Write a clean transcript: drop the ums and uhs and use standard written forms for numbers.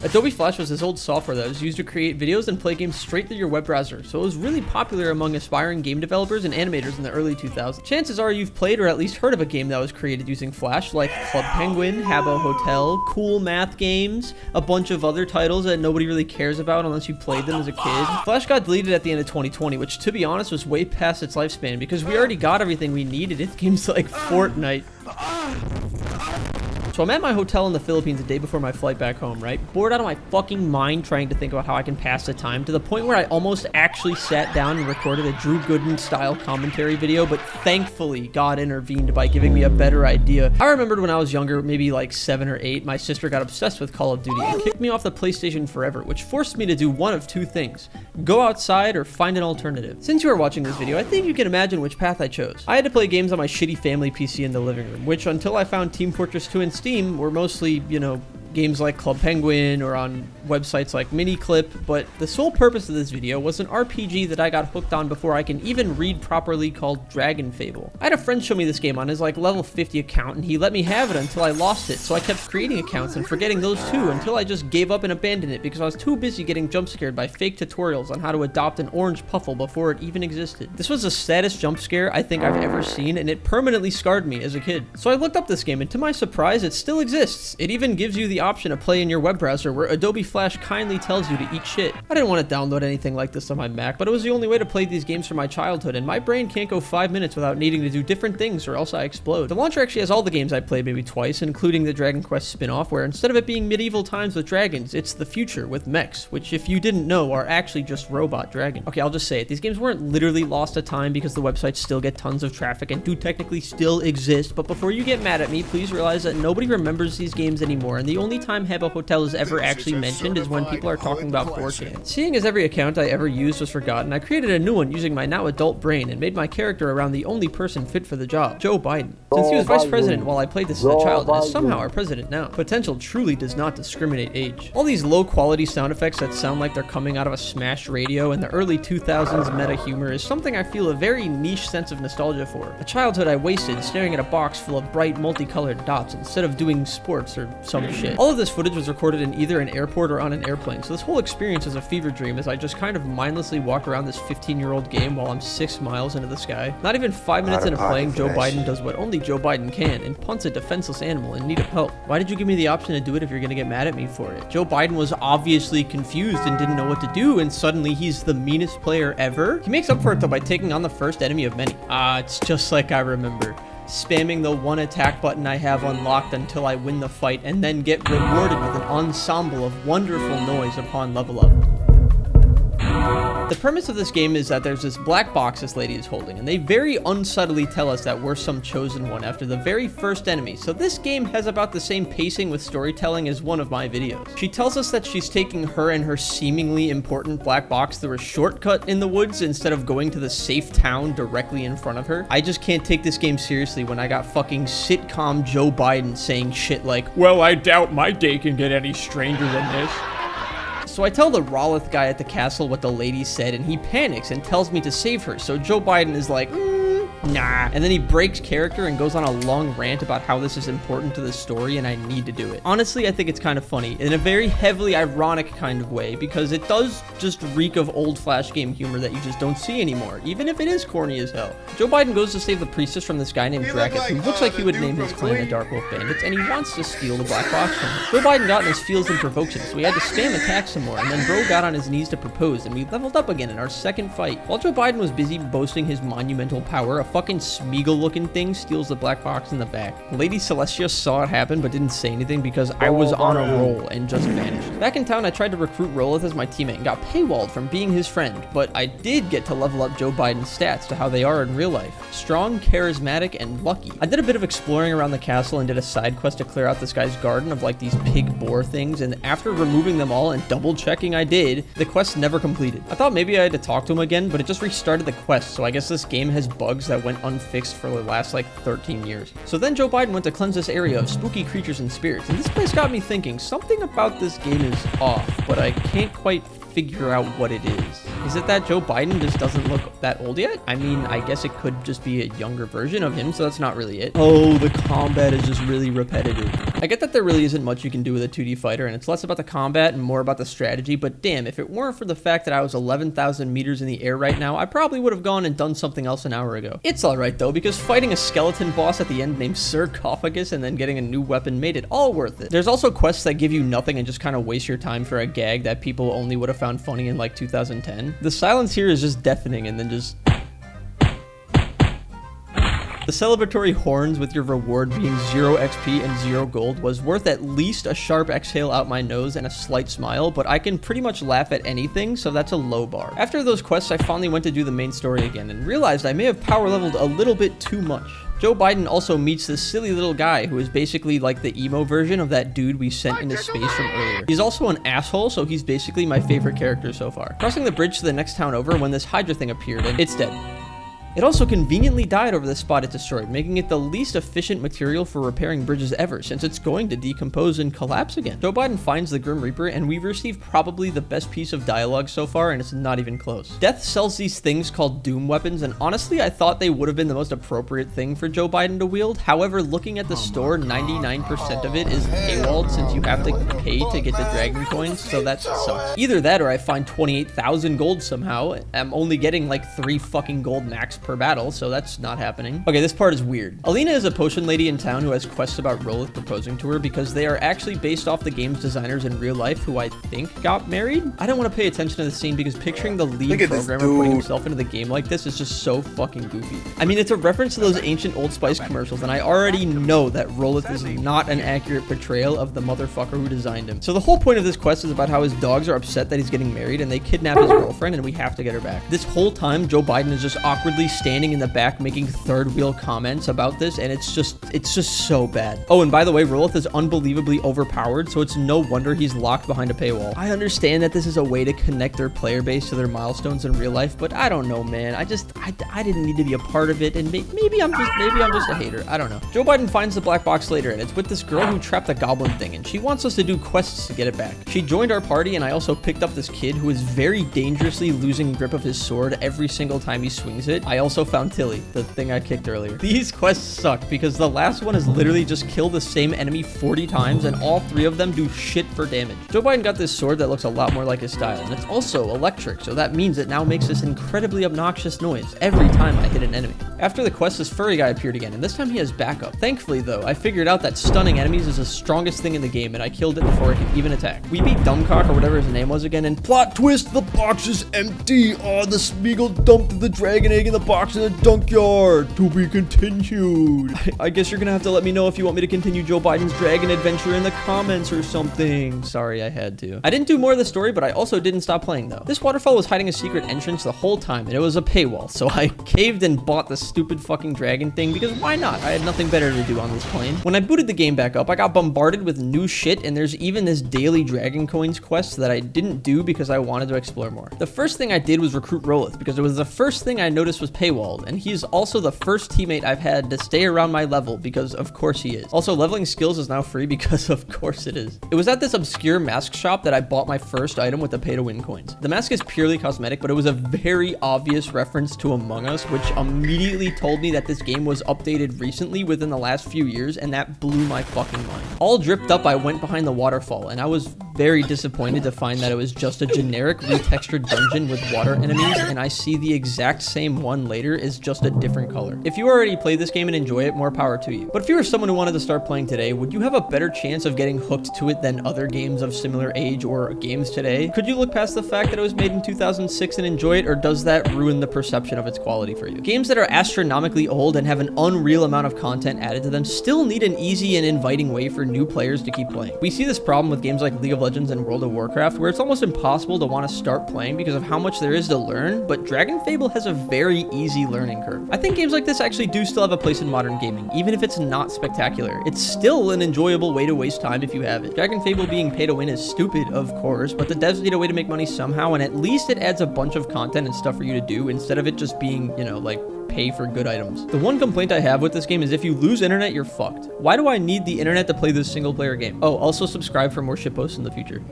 Adobe Flash was this old software that was used to create videos and play games straight through your web browser, so it was really popular among aspiring game developers and animators in the early 2000s. Chances are you've played or at least heard of a game that was created using Flash, like Club Penguin, Habbo Hotel, Cool Math Games, a bunch of other titles that nobody really cares about unless you played them as a kid. Flash got deleted at the end of 2020, which to be honest was way past its lifespan because we already got everything we needed in games like Fortnite. So I'm at my hotel in the Philippines a day before my flight back home, right? Bored out of my fucking mind trying to think about how I can pass the time, to the point where I almost actually sat down and recorded a Drew Gooden-style commentary video, but thankfully God intervened by giving me a better idea. I remembered when I was younger, maybe like 7 or 8, my sister got obsessed with Call of Duty and kicked me off the PlayStation forever, which forced me to do one of two things: go outside or find an alternative. Since you are watching this video, I think you can imagine which path I chose. I had to play games on my shitty family PC in the living room, which until I found Team Fortress 2 and Steam were mostly, you know, games like Club Penguin or on websites like Miniclip, but the sole purpose of this video was an RPG that I got hooked on before I can even read properly, called Dragon Fable. I had a friend show me this game on his like level 50 account, and he let me have it until I lost it, so I kept creating accounts and forgetting those too until I just gave up and abandoned it because I was too busy getting jump scared by fake tutorials on how to adopt an orange puffle before it even existed. This was the saddest jump scare I think I've ever seen, and it permanently scarred me as a kid. So I looked up this game, and to my surprise, it still exists. It even gives you the option to play in your web browser, where Adobe Flash kindly tells you to eat shit. I didn't want to download anything like this on my Mac, but it was the only way to play these games from my childhood, and my brain can't go 5 minutes without needing to do different things or else I explode. The launcher actually has all the games I played maybe twice, including the DragonQuest spin-off, where instead of it being medieval times with dragons, it's the future with mechs, which if you didn't know are actually just robot dragons. Okay, I'll just say it. These games weren't literally lost to time because the websites still get tons of traffic and do technically still exist, but before you get mad at me, please realize that nobody remembers these games anymore, and the only time Habbo Hotel is ever actually mentioned is when people are talking about 4chan. Seeing as every account I ever used was forgotten, I created a new one using my now adult brain and made my character around the only person fit for the job, Joe Biden. Since he was vice president while I played this as a child and is somehow our president now, potential truly does not discriminate age. All these low quality sound effects that sound like they're coming out of a smashed radio and the early 2000s meta humor is something I feel a very niche sense of nostalgia for. A childhood I wasted staring at a box full of bright multicolored dots instead of doing sports or some shit. All of this footage was recorded in either an airport or on an airplane, so this whole experience is a fever dream as I just kind of mindlessly walk around this 15-year-old game while I'm 6 miles into the sky. Not even 5 minutes into playing, Joe Biden does what only Joe Biden can and punts a defenseless animal in need of help. Why did you give me the option to do it if you're gonna get mad at me for it? Joe Biden was obviously confused and didn't know what to do, and suddenly he's the meanest player ever? He makes up for it though by taking on the first enemy of many. It's just like I remember. Spamming the one attack button I have unlocked until I win the fight and then get rewarded with an ensemble of wonderful noise upon level up. The premise of this game is that there's this black box this lady is holding, and they very unsubtly tell us that we're some chosen one after the very first enemy, so this game has about the same pacing with storytelling as one of my videos. She tells us that she's taking her and her seemingly important black box through a shortcut in the woods instead of going to the safe town directly in front of her. I just can't take this game seriously when I got fucking sitcom Joe Biden saying shit like, "Well, I doubt my day can get any stranger than this." So I tell the Rollith guy at the castle what the lady said, and he panics and tells me to save her, so Joe Biden is like, nah. And then he breaks character and goes on a long rant about how this is important to the story and I need to do it. Honestly, I think it's kind of funny, in a very heavily ironic kind of way, because it does just reek of old Flash game humor that you just don't see anymore, even if it is corny as hell. Joe Biden goes to save the priestess from this guy named Drakus, who looks like he would name his clan the Dark Wolf Bandits, and he wants to steal the black box from him. Joe Biden got in his feels and provokes him, so he had to spam attack some more, and then bro got on his knees to propose, and we leveled up again in our second fight. While Joe Biden was busy boasting his monumental power, a fucking Smeagol-looking thing steals the black box in the back. Lady Celestia saw it happen but didn't say anything because I was on a roll and just vanished. Back in town, I tried to recruit Rollith as my teammate and got paywalled from being his friend, but I did get to level up Joe Biden's stats to how they are in real life. Strong, charismatic, and lucky. I did a bit of exploring around the castle and did a side quest to clear out this guy's garden of like these pig boar things, and after removing them all and double checking I did, the quest never completed. I thought maybe I had to talk to him again, but it just restarted the quest, so I guess this game has bugs that went unfixed for the last like 13 years. So then Joe Biden went to cleanse this area of spooky creatures and spirits, and this place got me thinking something about this game is off, but I can't quite figure out what it is. Is it that Joe Biden just doesn't look that old yet? I mean, I guess it could just be a younger version of him, so that's not really it. Oh, the combat is just really repetitive. I get that there really isn't much you can do with a 2D fighter, and it's less about the combat and more about the strategy, but damn, if it weren't for the fact that I was 11,000 meters in the air right now, I probably would have gone and done something else an hour ago. It's alright though, because fighting a skeleton boss at the end named Sarcophagus and then getting a new weapon made it all worth it. There's also quests that give you nothing and just kind of waste your time for a gag that people only would have found funny in like 2010. The silence here is just deafening, and then just... The celebratory horns with your reward being 0 XP and 0 gold was worth at least a sharp exhale out my nose and a slight smile, but I can pretty much laugh at anything, so that's a low bar. After those quests, I finally went to do the main story again and realized I may have power leveled a little bit too much. Joe Biden also meets this silly little guy who is basically like the emo version of that dude we sent into space from earlier. He's also an asshole, so he's basically my favorite character so far. Crossing the bridge to the next town over when this Hydra thing appeared, and it's dead. It also conveniently died over the spot it destroyed, making it the least efficient material for repairing bridges ever, since it's going to decompose and collapse again. Joe Biden finds the Grim Reaper, and we receive probably the best piece of dialogue so far, and it's not even close. Death sells these things called Doom weapons, and honestly, I thought they would have been the most appropriate thing for Joe Biden to wield. However, looking at the store, 99% of it is paywalled, since you have to pay to get the dragon coins, so that sucks. Either that, or I find 28,000 gold somehow. I'm only getting like 3 fucking gold max per battle, so that's not happening. Okay, this part is weird. Alina is a potion lady in town who has quests about Rolith proposing to her because they are actually based off the game's designers in real life who I think got married. I don't want to pay attention to the scene because picturing the lead programmer putting himself into the game like this is just so fucking goofy. I mean, it's a reference to those ancient Old Spice commercials, and I already know that Rolith is not an accurate portrayal of the motherfucker who designed him. So the whole point of this quest is about how his dogs are upset that he's getting married and they kidnap his girlfriend and we have to get her back. This whole time, Joe Biden is just awkwardly standing in the back making third wheel comments about this, and it's just so bad. Oh, and by the way, Rolith is unbelievably overpowered, so it's no wonder he's locked behind a paywall. I understand that this is a way to connect their player base to their milestones in real life, but I don't know, man. I didn't need to be a part of it, and maybe I'm just a hater. I don't know. Joe Biden finds the black box later, and it's with this girl who trapped the goblin thing, and she wants us to do quests to get it back. She joined our party, and I also picked up this kid who is very dangerously losing grip of his sword every single time he swings it. I also found Tilly, the thing I kicked earlier. These quests suck because the last one is literally just kill the same enemy 40 times and all 3 of them do shit for damage. Joe Biden got this sword that looks a lot more like his style, and it's also electric, so that means it now makes this incredibly obnoxious noise every time I hit an enemy. After the quest, this furry guy appeared again, and this time he has backup. Thankfully though, I figured out that stunning enemies is the strongest thing in the game, and I killed it before it could even attack. We beat Dumbcock or whatever his name was again, and plot twist, the box is empty. Oh, the Smeagol dumped the dragon egg in the box in the junkyard. To be continued. I guess you're gonna have to let me know if you want me to continue Joe Biden's dragon adventure in the comments or something. Sorry, I had to. I didn't do more of the story, but I also didn't stop playing though. This waterfall was hiding a secret entrance the whole time, and it was a paywall, so I caved and bought the stupid fucking dragon thing because why not? I had nothing better to do on this plane. When I booted the game back up, I got bombarded with new shit, and there's even this daily dragon coins quest that I didn't do because I wanted to explore more. The first thing I did was recruit Rolith because it was the first thing I noticed was paywalled, and he's also the first teammate I've had to stay around my level because of course he is. Also, leveling skills is now free because of course it is. It was at this obscure mask shop that I bought my first item with the pay-to-win coins. The mask is purely cosmetic, but it was a very obvious reference to Among Us, which immediately told me that this game was updated recently within the last few years, and that blew my fucking mind. All dripped up, I went behind the waterfall, and I was very disappointed to find that it was just a generic retextured dungeon with water enemies, and I see the exact same one later is just a different color. If you already played this game and enjoy it, more power to you. But if you were someone who wanted to start playing today, would you have a better chance of getting hooked to it than other games of similar age or games today? Could you look past the fact that it was made in 2006 and enjoy it, or does that ruin the perception of its quality for you? Games that are astronomically old and have an unreal amount of content added to them still need an easy and inviting way for new players to keep playing. We see this problem with games like League of Legends and World of Warcraft, where it's almost impossible to want to start playing because of how much there is to learn, but Dragon Fable has a very easy learning curve. I think games like this actually do still have a place in modern gaming, even if it's not spectacular. It's still an enjoyable way to waste time if you have it. Dragon Fable being pay to win is stupid, of course, but the devs need a way to make money somehow, and at least it adds a bunch of content and stuff for you to do instead of it just being, you know, like pay for good items. The one complaint I have with this game is if you lose internet, you're fucked. Why do I need the internet to play this single player game? Oh, also subscribe for more shitposts in the future.